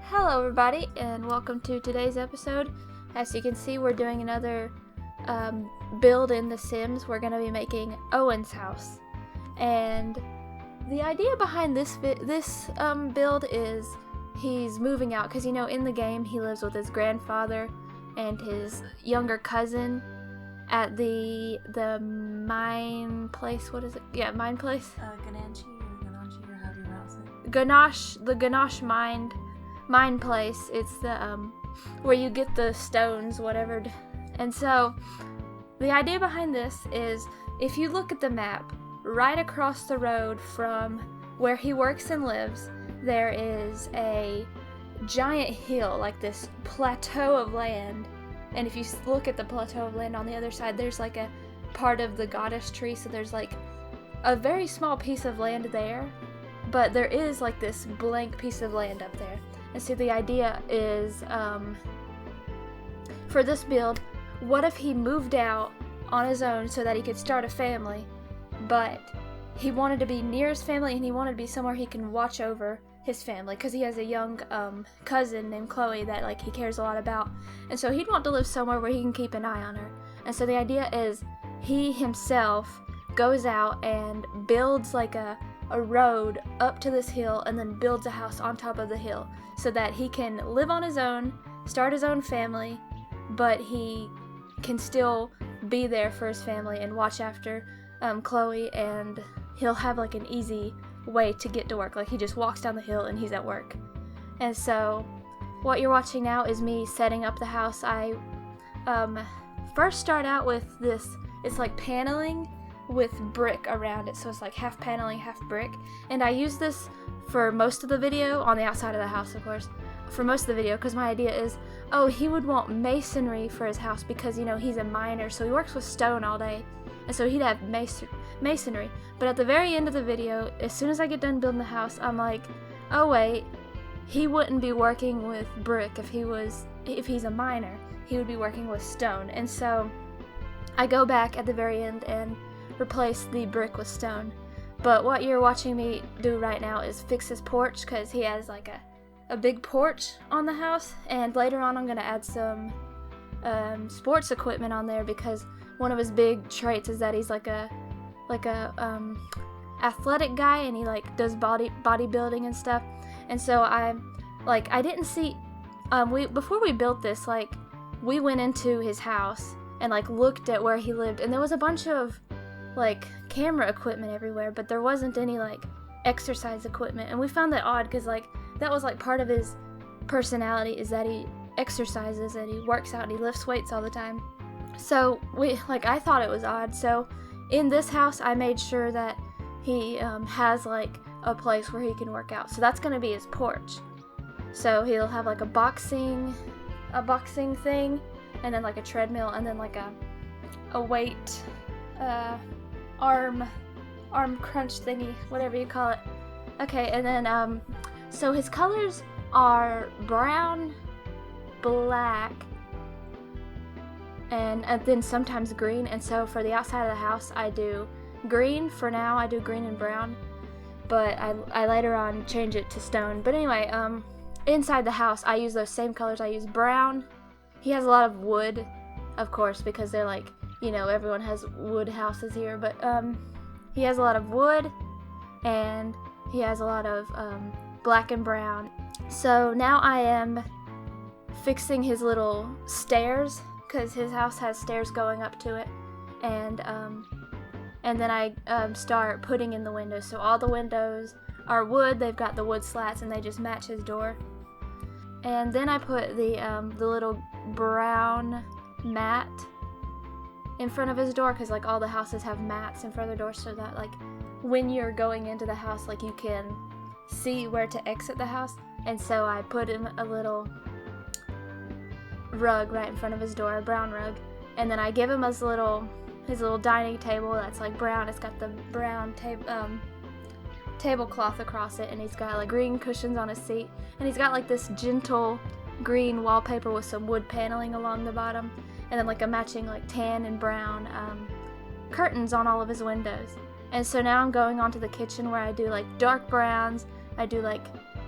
Hello everybody, and welcome to today's episode. As you can see, we're doing another build in The Sims. We're going to be making Owen's house. And the idea behind this build is he's moving out, because in the game he lives with his grandfather and his younger cousin at the mine place. What is it? Yeah, mine place? Ganache, or how do you pronounce it? The Ganache mine place. It's the where you get the stones, whatever. And so the idea behind this is, if you look at the map, right across the road from where he works and lives, there is a giant hill, like this plateau of land. And if you look at the plateau of land on the other side, there's like a part of the goddess tree, so there's like a very small piece of land there, but there is like this blank piece of land up there. And so the idea is, for this build, what if he moved out on his own so that he could start a family, but he wanted to be near his family and he wanted to be somewhere he can watch over his family, because he has a young cousin named Chloe that he cares a lot about, and so he'd want to live somewhere where he can keep an eye on her. And so the idea is he himself goes out and builds like a road up to this hill and then builds a house on top of the hill so that he can live on his own, start his own family, but he can still be there for his family and watch after Chloe, and he'll have like an easy way to get to work. Like, he just walks down the hill and he's at work. And so what you're watching now is me setting up the house. I first start out with this, it's like paneling with brick around it, so it's like half paneling, half brick, and I use this for most of the video, on the outside of the house of course, for most of the video, because my idea is, he would want masonry for his house because he's a miner, so he works with stone all day, and so he'd have masonry. But at the very end of the video, as soon as I get done building the house, I'm like, oh wait, he wouldn't be working with brick if he's a miner. He would be working with stone. And so I go back at the very end and replace the brick with stone. But what you're watching me do right now is fix his porch, because he has like a big porch on the house, and later on I'm going to add some sports equipment on there, because one of his big traits is that he's like a athletic guy, and he does bodybuilding and stuff. And so I didn't see before we built this, we went into his house and looked at where he lived, and there was a bunch of camera equipment everywhere, but there wasn't any exercise equipment, and we found that odd, because that was part of his personality, is that he exercises and he works out and he lifts weights all the time. So I thought it was odd. So in this house I made sure that he has a place where he can work out. So that's gonna be his porch. So he'll have a boxing thing, and then a treadmill, and then a weight arm crunch thingy, whatever you call it. Okay, and then so his colors are brown, black, and then sometimes green. And so for the outside of the house I do green. For now I do green and brown, but I later on change it to stone. But anyway, inside the house I use those same colors. I use brown. He has a lot of wood, of course, because they're everyone has wood houses here, but he has a lot of wood, and he has a lot of black and brown. So now I am fixing his little stairs, because his house has stairs going up to it, and then I start putting in the windows. So all the windows are wood. They've got the wood slats, and they just match his door. And then I put the little brown mat in front of his door, because all the houses have mats in front of their door, so that when you're going into the house, you can see where to exit the house. And so I put him a little rug right in front of his door, a brown rug, and then I give him his little dining table that's brown. It's got the brown tablecloth across it, and he's got green cushions on his seat, and he's got this gentle green wallpaper with some wood paneling along the bottom, and then a matching tan and brown curtains on all of his windows. And so now I'm going on to the kitchen, where I do dark browns, I do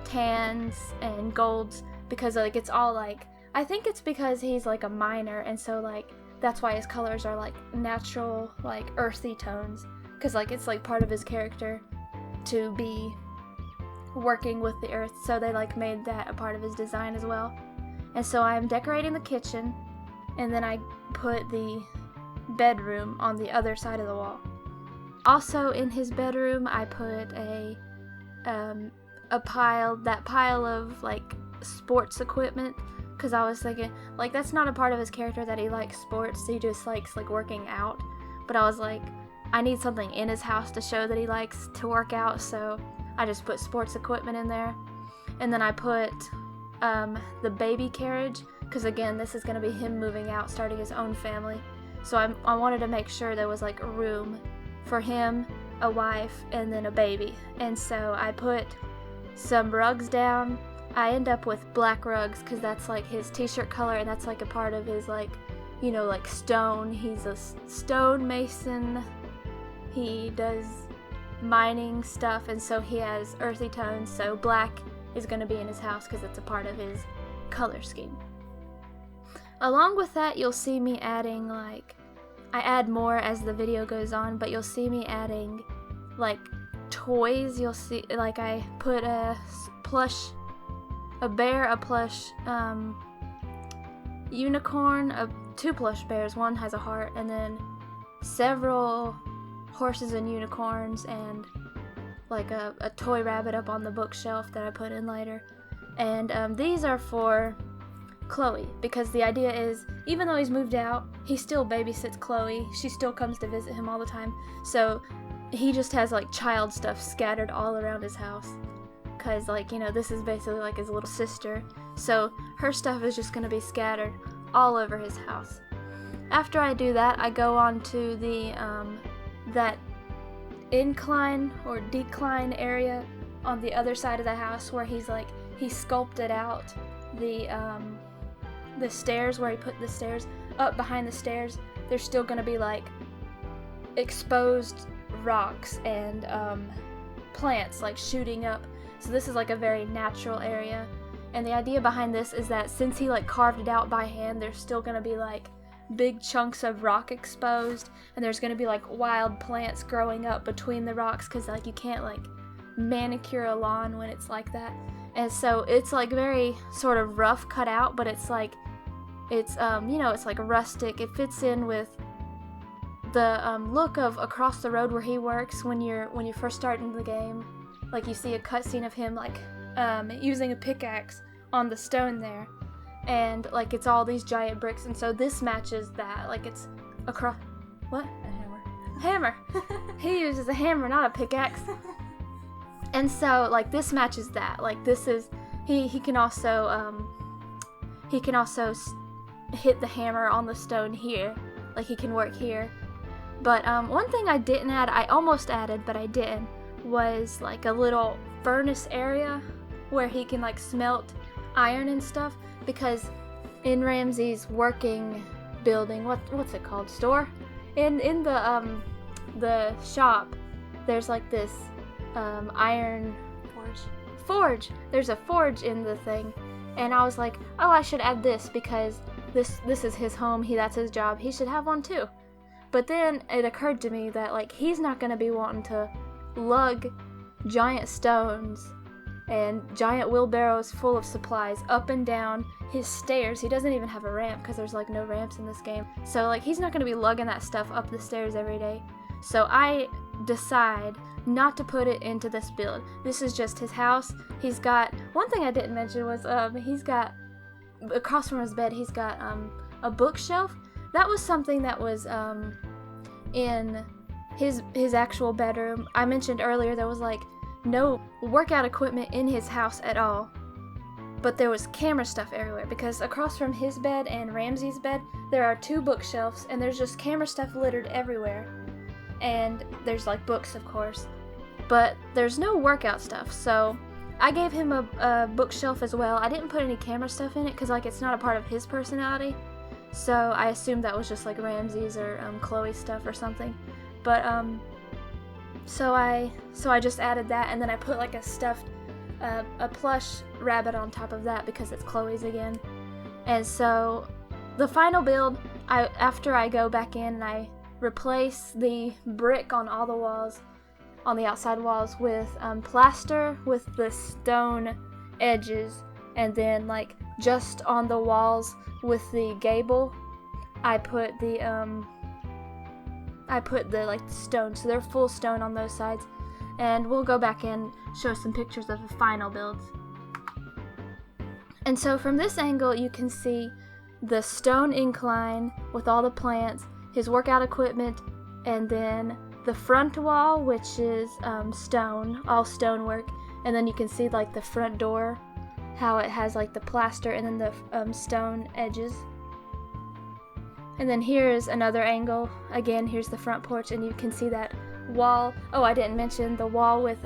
tans and golds, because like it's all like, I think it's because he's like a miner, and so like that's why his colors are like natural, like earthy tones, because like it's like part of his character to be working with the earth, so they like made that a part of his design as well. And so I'm decorating the kitchen, and then I put the bedroom on the other side of the wall. Also in his bedroom I put a pile of like sports equipment, because I was thinking like that's not a part of his character that he likes sports, he just likes like working out, but I was like, I need something in his house to show that he likes to work out, so I just put sports equipment in there. And then I put the baby carriage, because again this is going to be him moving out, starting his own family, so I wanted to make sure there was like a room for him, a wife, and then a baby. And so I put some rugs down. I end up with black rugs because that's like his t-shirt color, and that's like a part of his like, you know, like stone. He's a stone mason. He does mining stuff, and so he has earthy tones, so black is going to be in his house because it's a part of his color scheme. Along with that, you'll see me adding like, I add more as the video goes on, but you'll see me adding like toys. You'll see like I put a bear, a plush unicorn, two plush bears, one has a heart, and then several horses and unicorns, and like a toy rabbit up on the bookshelf that I put in later. And these are for Chloe, because the idea is, even though he's moved out, he still babysits Chloe. She still comes to visit him all the time, so he just has like child stuff scattered all around his house, because like, you know, this is basically like his little sister, so her stuff is just going to be scattered all over his house. After I do that, I go on to the that incline or decline area on the other side of the house where he sculpted out the stairs, where he put the stairs. Up behind the stairs there's still going to be like exposed rocks and plants like shooting up, so this is like a very natural area. And the idea behind this is that since he like carved it out by hand, there's still going to be like big chunks of rock exposed, and there's going to be like wild plants growing up between the rocks, because like you can't like manicure a lawn when it's like that. And so it's like very sort of rough cut out, but it's like it's you know, it's like rustic. It fits in with the look of across the road where he works when you first start in the game. Like you see a cutscene of him like using a pickaxe on the stone there, and like it's all these giant bricks, and so this matches that. Like it's across what? A Hammer. He uses a hammer, not a pickaxe. And so like this matches that. Like this is he can also hit the hammer on the stone here. Like he can work here. But one thing I didn't add, I almost added but I didn't, was like a little furnace area where he can like smelt iron and stuff, because in Ramsey's working building, what's it called, store? In the shop, there's like this iron forge. There's a forge in the thing, and I was like, oh, I should add this because this is his home. That's his job. He should have one too. But then it occurred to me that like he's not gonna be wanting to lug giant stones and giant wheelbarrows full of supplies up and down his stairs. He doesn't even have a ramp because there's like no ramps in this game. So like he's not gonna be lugging that stuff up the stairs every day. So I decide not to put it into this build. This is just his house. He's got, one thing I didn't mention was he's got, across from his bed, he's got a bookshelf. That was something that was in his actual bedroom. I mentioned earlier there was like no workout equipment in his house at all, but there was camera stuff everywhere, because across from his bed and Ramsey's bed there are two bookshelves, and there's just camera stuff littered everywhere. And there's like books, of course, but there's no workout stuff. So I gave him a bookshelf as well. I didn't put any camera stuff in it because like it's not a part of his personality, so I assumed that was just like Ramsey's or Chloe's stuff or something. But so I just added that, and then I put like a stuffed a plush rabbit on top of that because it's Chloe's again. And so the final build, after I go back in and I replace the brick on all the walls, on the outside walls, with plaster with the stone edges, and then like just on the walls with the gable, I put the like stone, so they're full stone on those sides. And we'll go back and show some pictures of the final builds. And so from this angle you can see the stone incline with all the plants, his workout equipment, and then the front wall, which is stone, all stonework. And then you can see like the front door, how it has like the plaster and then the stone edges. And then here's another angle. Again, here's the front porch, and you can see that wall. Oh, I didn't mention the wall with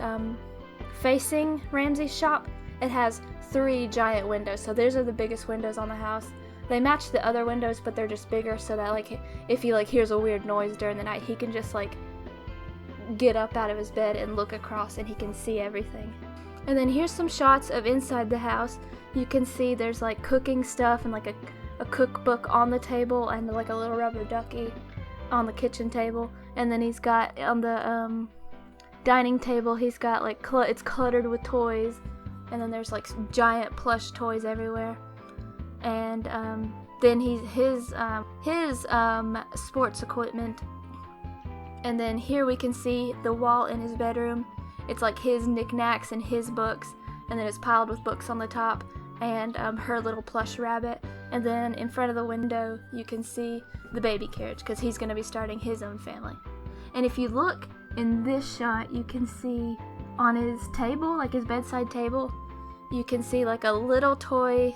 facing Ramsey's shop. It has 3 giant windows, so those are the biggest windows on the house. They match the other windows, but they're just bigger, so that like if he like hears a weird noise during the night, he can just like get up out of his bed and look across, and he can see everything. And then here's some shots of inside the house. You can see there's like cooking stuff and like a cookbook on the table, and like a little rubber ducky on the kitchen table. And then he's got on the dining table, he's got like it's cluttered with toys, and then there's like giant plush toys everywhere. And then his sports equipment. And then here we can see the wall in his bedroom. It's like his knickknacks and his books, and then it's piled with books on the top, and her little plush rabbit. And then in front of the window you can see the baby carriage, because he's going to be starting his own family. And if you look in this shot, you can see on his table, like his bedside table, you can see like a little toy,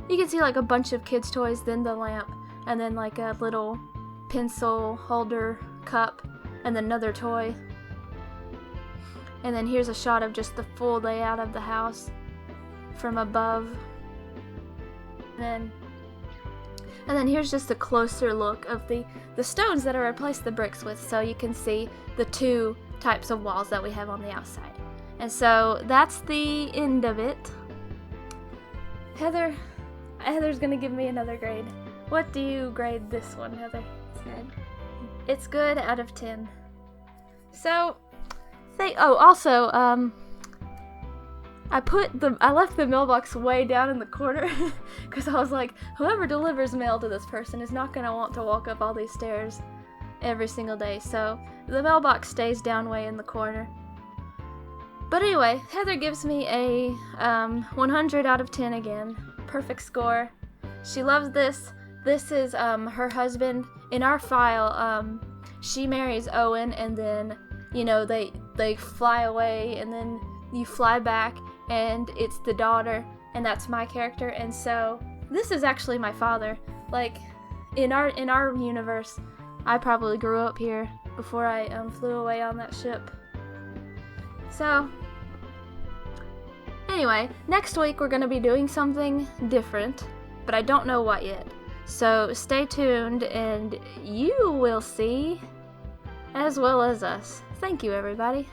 you can see like a bunch of kids' toys, then the lamp, and then like a little pencil holder cup, and then another toy. And then here's a shot of just the full layout of the house from above. And then here's just a closer look of the stones that I replaced the bricks with, so you can see the 2 types of walls that we have on the outside. And so that's the end of it. Heather's gonna give me another grade. What do you grade this one, Heather? It's good. It's good out of 10. So, also, I left the mailbox way down in the corner because I was like, whoever delivers mail to this person is not going to want to walk up all these stairs every single day. So the mailbox stays down way in the corner. But anyway, Heather gives me a 100 out of 10 again. Perfect score. She loves this. This is her husband. In our file, she marries Owen, and then, you know, they fly away, and then you fly back, and it's the daughter, and that's my character. And so this is actually my father. Like, in our universe, I probably grew up here before I flew away on that ship. So anyway, next week we're gonna be doing something different, but I don't know what yet. So stay tuned, and you will see, as well as us. Thank you, everybody.